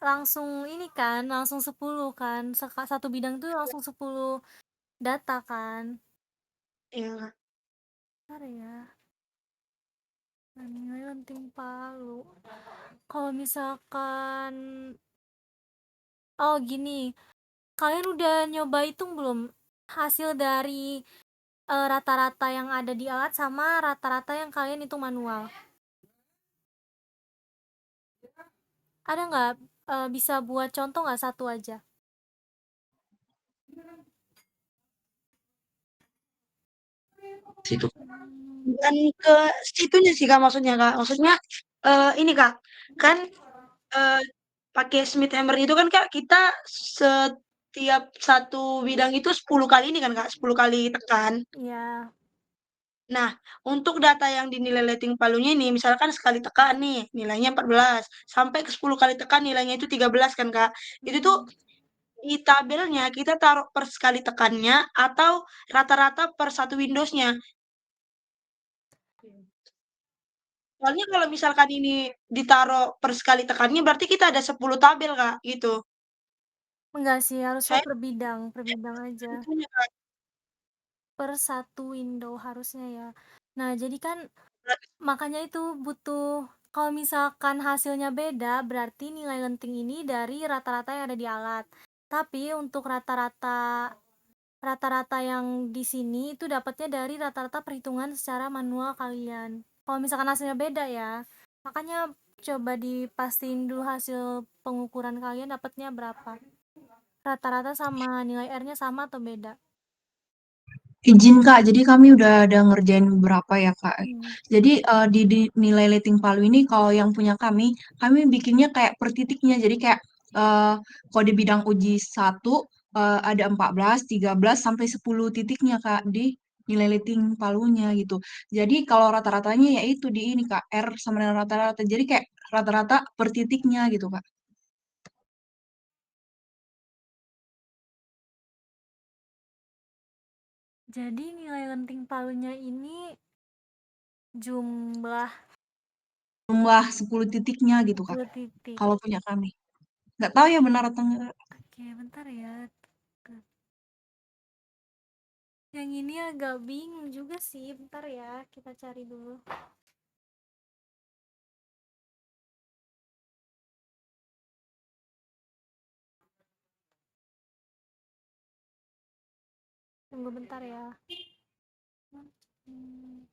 S1: langsung ini kan, langsung 10 kan. Satu bidang tuh langsung 10 data kan.
S7: Iya, Kak.
S1: Bentar ya. Nah, nilai lanting palu. Kalau misalkan oh gini, kalian udah nyoba hitung belum hasil dari rata-rata yang ada di alat sama rata-rata yang kalian hitung manual? Ada nggak bisa buat contoh nggak satu aja?
S8: Situ.
S7: Bukan ke situnya sih, Kak, maksudnya, Kak. Maksudnya ini, Kak, kan pakai Smith Hammer itu kan, Kak, kita setiap satu bidang itu 10 kali ini kan, Kak, 10 kali tekan.
S1: Iya.
S7: Nah, untuk data yang dinilai rating palunya ini, misalkan sekali tekan nih, nilainya 14, sampai ke 10 kali tekan nilainya itu 13 kan, Kak. Itu tuh di tabelnya kita taruh per sekali tekannya atau rata-rata per satu Windows-nya. Soalnya kalau misalkan ini ditaruh per sekali tekannya berarti kita ada 10 tabel, Kak, gitu.
S1: Enggak sih, harusnya
S7: Saya
S1: per bidang aja.
S7: tentunya, Kak.
S1: Per satu window harusnya ya. Nah, jadi kan makanya itu butuh kalau misalkan hasilnya beda, berarti nilai lenting ini dari rata-rata yang ada di alat. Tapi untuk rata-rata yang di sini itu dapatnya dari rata-rata perhitungan secara manual kalian. Kalau misalkan hasilnya beda ya, makanya coba dipastiin dulu hasil pengukuran kalian dapatnya berapa. Rata-rata sama nilai R-nya sama atau beda?
S4: Izin Kak, jadi kami udah ada ngerjain beberapa ya Kak.
S1: Hmm.
S4: Jadi di nilai rating palu ini kalau yang punya kami bikinnya kayak per titiknya. Jadi kayak kalau di bidang uji 1 ada 14, 13 sampai 10 titiknya Kak di nilai rating palunya gitu. Jadi kalau rata-ratanya ya itu di ini Kak, R sama dengan rata-rata. Jadi kayak rata-rata per titiknya gitu Kak.
S1: Jadi nilai lenting palunya ini jumlah
S4: Jumlah 10 titiknya gitu Kak.
S1: 10 titik.
S4: Kalau punya kami. Nggak tahu ya benar atau enggak.
S1: Oke, bentar ya. Yang ini agak bingung juga sih. Bentar ya, kita cari dulu. Tunggu bentar ya. Hmm.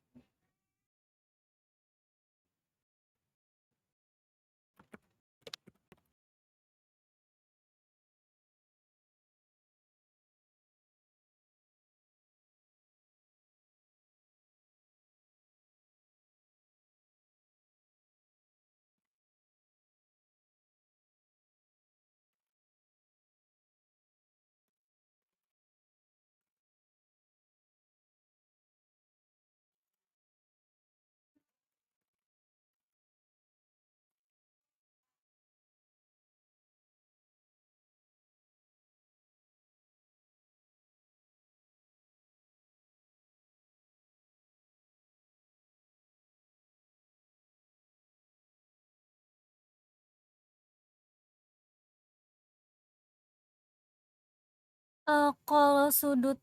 S1: Kalau sudut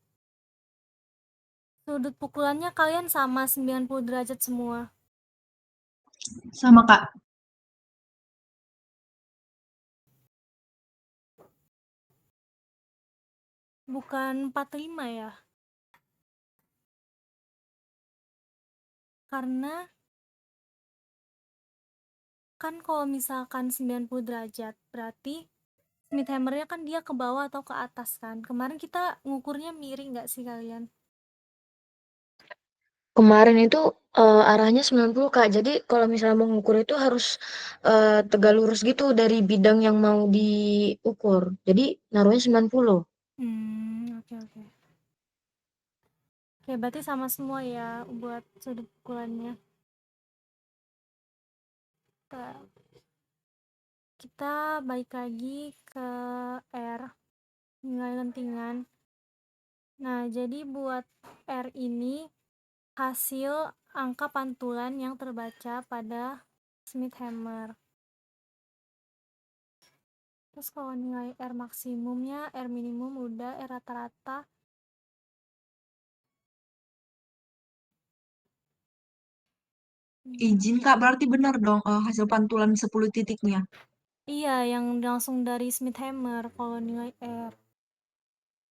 S1: pukulannya kalian sama 90 derajat semua.
S4: Sama Kak.
S1: bukan 45 ya? Karena kan kalau misalkan 90 derajat, berarti Smith hammer-nya kan dia ke bawah atau ke atas kan? Kemarin kita ngukurnya miring nggak sih kalian?
S5: Kemarin itu, arahnya 90 Kak. Jadi kalau misalnya mau ngukur itu harus, tegak lurus gitu dari bidang yang mau diukur. Jadi naruhnya 90.
S1: Oke oke. Oke, berarti sama semua ya buat sudut pukulannya. Kita balik lagi ke R, nilai lentingan. Nah, jadi buat R ini hasil angka pantulan yang terbaca pada Smith hammer. Terus kalau nilai R maksimumnya, R minimum udah, R rata-rata.
S4: Izin Kak, berarti benar dong hasil pantulan 10 titiknya.
S1: Iya, yang langsung dari Smith hammer kalau nilai R.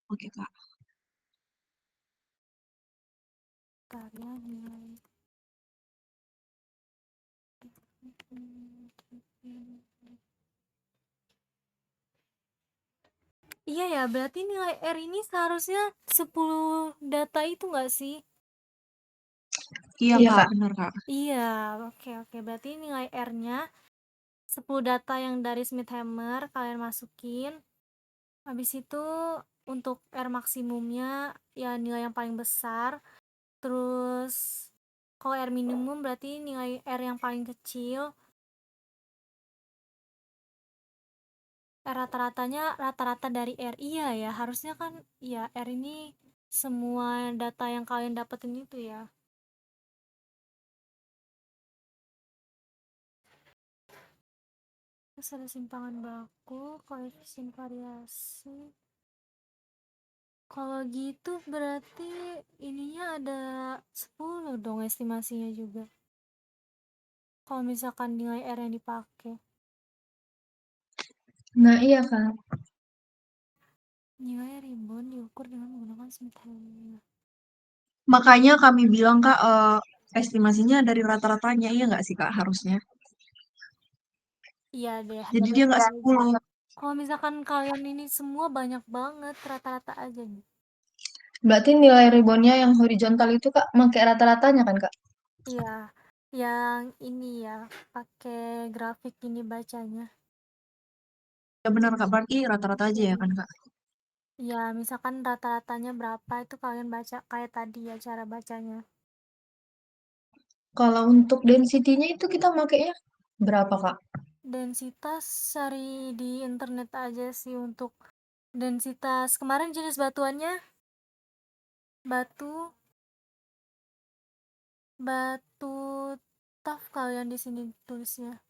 S4: Oke Kak.
S1: Bentar ya, nilai. Iya ya, berarti nilai R ini seharusnya 10 data itu nggak sih?
S4: Iya
S5: Iya,
S4: Kak,
S5: Kak.
S4: benar Kak.
S1: Iya, oke. Berarti nilai R-nya 10 data yang dari Smith hammer kalian masukin. Habis itu untuk R maksimumnya ya nilai yang paling besar. Terus kalau R minimum berarti nilai R yang paling kecil. Rata-ratanya rata-rata dari R. Iya ya, harusnya kan ya R ini semua data yang kalian dapetin itu ya. Terus ada simpangan baku, koefisien variasi. Kalau gitu berarti ininya ada 10 dong estimasinya juga. Kalau misalkan nilai R yang dipakai.
S4: Nah iya Kak.
S1: Nilai ribbon diukur dengan menggunakan Smith hammer.
S4: Makanya kami bilang Kak, estimasinya dari rata-ratanya, iya nggak sih Kak harusnya?
S1: Iya deh.
S4: Jadi dia nggak 10.
S1: Kalau misalkan kalian ini semua banyak banget, rata-rata aja nih.
S4: Berarti nilai ribbonnya yang horizontal itu Kak, pakai rata-ratanya kan Kak?
S1: Iya, yang ini ya, pakai grafik ini bacanya.
S4: Ya benar Kak, berarti rata-rata aja ya kan Kak?
S1: Ya, misalkan rata-ratanya berapa itu kalian baca kayak tadi ya cara bacanya.
S4: Kalau untuk density-nya itu kita makainya berapa Kak?
S1: Densitas cari di internet aja sih untuk densitas kemarin jenis batuannya batu batu taf kalian di sini tulisnya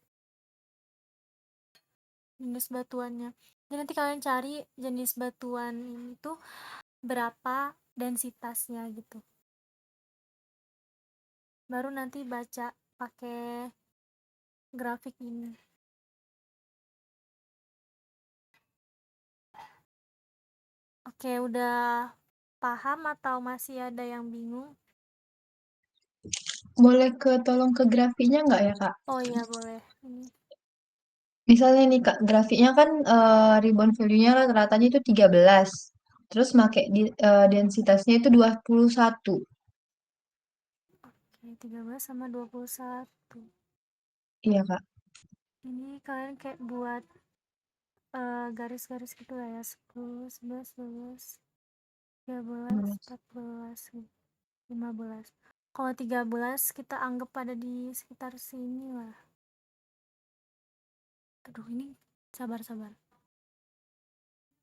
S1: jenis batuannya. Jadi nanti kalian cari jenis batuan ini tuh berapa densitasnya gitu. Baru nanti baca pakai grafik ini. Oke, udah paham atau masih ada yang bingung?
S4: Boleh tolong ke grafiknya nggak ya Kak?
S1: Oh iya boleh. Ini.
S4: Misalnya nih Kak, grafiknya kan ribbon value-nya rata-ratanya itu 13. Terus pakai densitasnya itu 21.
S1: Oke, 13 sama 21.
S4: Iya Kak.
S1: Ini kalian kayak buat garis-garis gitu lah ya. 10, 11, 12, 13, 14, 15. Kalau 13 kita anggap pada di sekitar sini lah. Aduh ini sabar-sabar.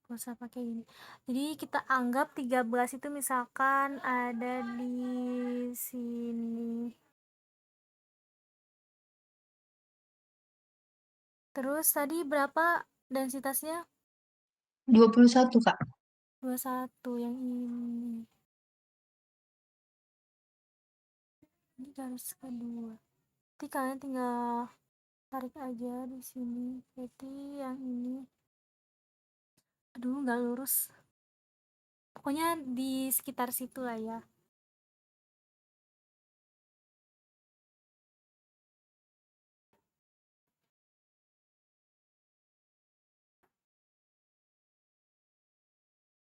S1: Gak usah pakai ini. Jadi kita anggap 13 itu misalkan ada di sini. Terus tadi berapa densitasnya?
S4: 21 Kak.
S1: 21 yang ini. Ini garis kedua. Nanti kalian tinggal tarik aja di sini. Berarti yang ini. Aduh, nggak lurus. Pokoknya di sekitar situ lah ya.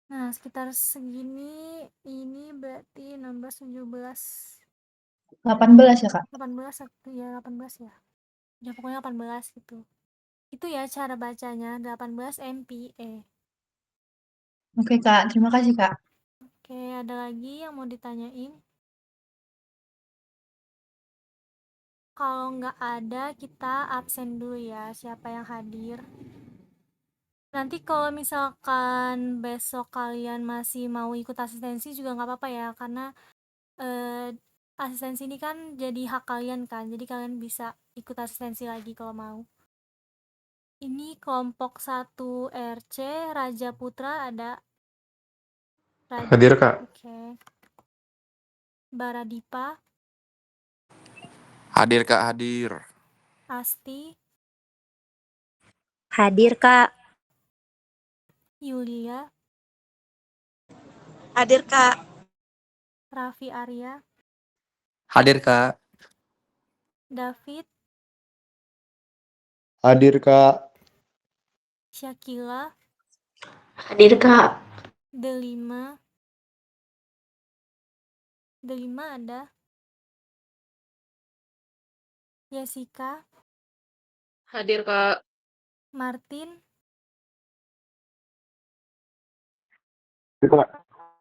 S1: Nah, sekitar segini, ini berarti 16, 17,
S4: 18 ya, Kak?
S1: 18 ya 18 ya. Ya pokoknya 18 gitu. Itu ya cara bacanya 18 MPE.
S4: Oke, Kak. Terima kasih, Kak.
S1: Oke, ada lagi yang mau ditanyain? Kalau nggak ada, kita absen dulu ya, siapa yang hadir. Nanti kalau misalkan besok kalian masih mau ikut asistensi juga nggak apa-apa ya, karena asistensi ini kan jadi hak kalian kan, jadi kalian bisa ikut asistensi lagi kalau mau. Ini kelompok 1 RC, Raja Putra ada. Raja,
S6: Hadir, Kak.
S1: oke. Baradipa,
S2: Hadir Kak, hadir.
S1: Asti,
S9: Hadir, Kak.
S1: Yulia,
S7: Hadir, Kak.
S1: Raffi Arya,
S8: Hadir, Kak.
S1: David,
S3: Hadir, Kak.
S1: Syakila,
S9: Hadir, Kak.
S1: Delima. Delima ada. Jessica,
S9: Hadir, Kak.
S1: Martin,
S3: Kak.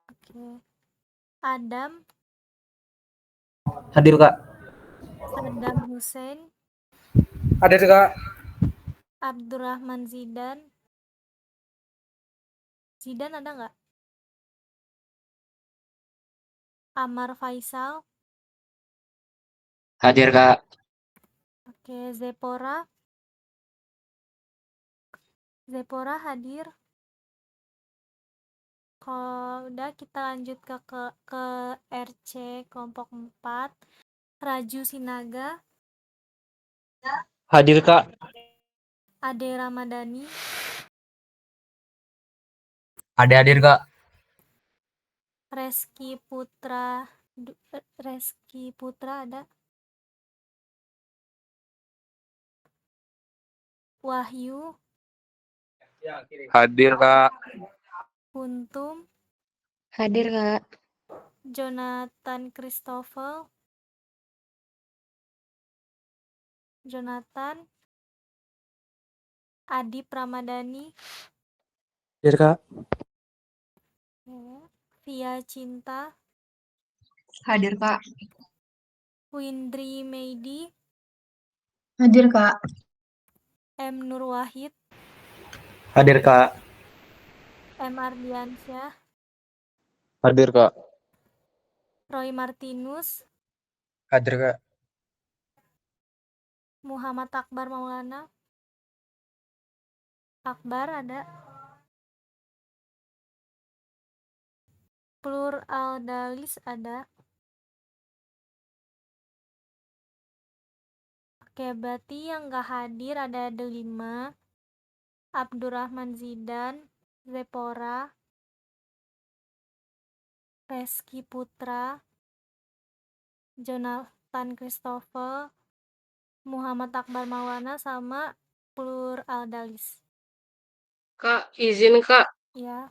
S1: oke. Adam,
S8: Hadir, Kak.
S1: Saddam Hussein,
S8: Hadir, Kak.
S1: Abdurrahman Zidan. Zidan ada nggak? Amar Faisal,
S8: Hadir, Kak.
S1: oke. Zepora, Zepora hadir. Kalau udah kita lanjut ke RC kelompok 4. Raju Sinaga,
S8: Hadir, Kak.
S1: Ade Ramadhani,
S8: Hadir, Kak.
S1: Reski Putra ada. Wahyu,
S2: Hadir Kak.
S1: Kuntum,
S5: Hadir, Kak.
S1: Jonathan Christopher, Jonathan, Adip Ramadhani,
S8: Hadir, Kak.
S1: Via Cinta,
S4: Hadir, Kak.
S1: Windri Meidi,
S4: Hadir, Kak.
S1: M. Nur Wahid,
S8: Hadir, Kak.
S1: M. Ardiansyah,
S2: Hadir Kak.
S1: Roy Martinus,
S8: Hadir, Kak.
S1: Muhammad Akbar Maulana, Akbar ada. Plur Aldalis ada. Oke, berarti yang nggak hadir ada Delima, Abdurrahman Zidan, Zepora, Reski Putra, Jonathan Christopher, Muhammad Akbar Maulana, sama Plur Aldalis.
S9: Kak, izin, Kak.
S1: Ya.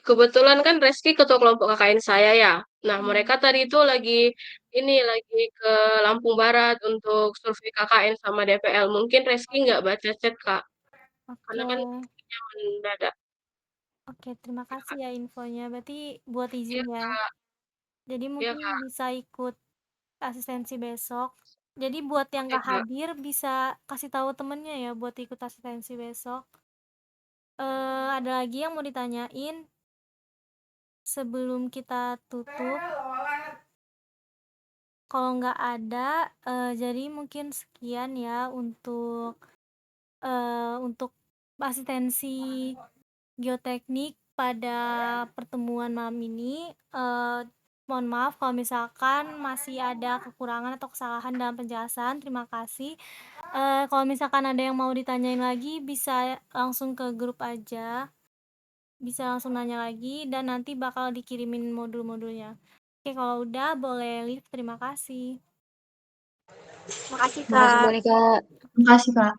S9: Kebetulan kan Reski ketua kelompok KKN saya ya. Nah, mereka tadi itu lagi ke Lampung Barat untuk survei KKN sama DPL. Mungkin Reski nggak baca chat, Kak. Karena kan
S1: Oke.
S9: mendadak.
S1: Oke, terima kasih ya infonya. Berarti buat izin ya.
S9: Kak.
S1: Jadi
S9: Iya,
S1: mungkin
S9: Kak.
S1: bisa ikut asistensi besok. Jadi buat yang
S9: Oke,
S1: nggak
S9: Kak.
S1: hadir bisa kasih tahu temennya ya buat ikut asistensi besok. Ada lagi yang mau ditanyain sebelum kita tutup? Kalau nggak ada, jadi mungkin sekian ya untuk asistensi geoteknik pada pertemuan malam ini. Mohon maaf kalau misalkan masih ada kekurangan atau kesalahan dalam penjelasan. Terima kasih. Kalau misalkan ada yang mau ditanyain lagi bisa langsung ke grup aja. bisa langsung nanya lagi dan nanti bakal dikirimin modul-modulnya. Oke, kalau udah boleh leave. Terima kasih.
S10: Makasih
S5: Makasih
S10: Kak.
S5: Monica.
S4: Makasih, Kak.